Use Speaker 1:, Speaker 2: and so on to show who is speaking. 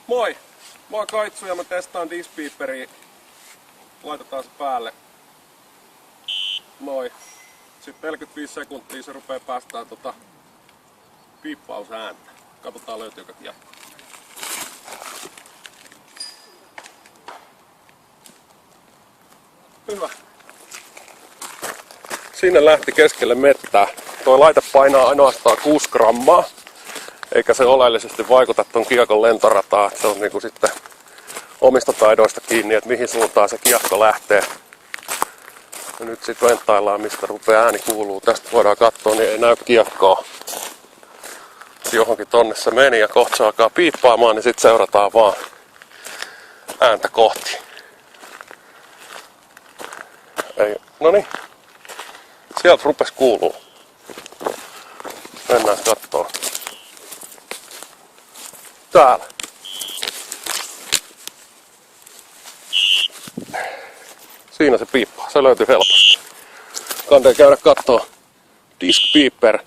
Speaker 1: Moi! Mä oon Kaitsu ja mä testaan Discbeeperia. Laitetaan se päälle. Moi. Sitten 45 sekuntia se rupee päästään piippausääntä. Katsotaan löytyykö kiekko. Hyvä. Sinne lähti keskelle mettää. Tuo laite painaa ainoastaan 6 grammaa. Eikä se oleellisesti vaikuta ton kiekon lentorataan. Se on niinku sitten omista taidoista kiinni, että mihin suuntaan se kiekko lähtee. Ja nyt sitten venttaillaan, mistä rupeaa ääni kuuluu. Tästä voidaan katsoa, niin ei näy kiekkoa. Johonkin tonne se meni ja kohta se alkaa piippaamaan, niin sitten seurataan vaan ääntä kohti. Noniin. Sieltä rupes kuuluu. Mennään kattoo. Täällä. Siinä se piippaa. Se löytyy helposti. Kannattaa käydä kattoo discbeeper.eu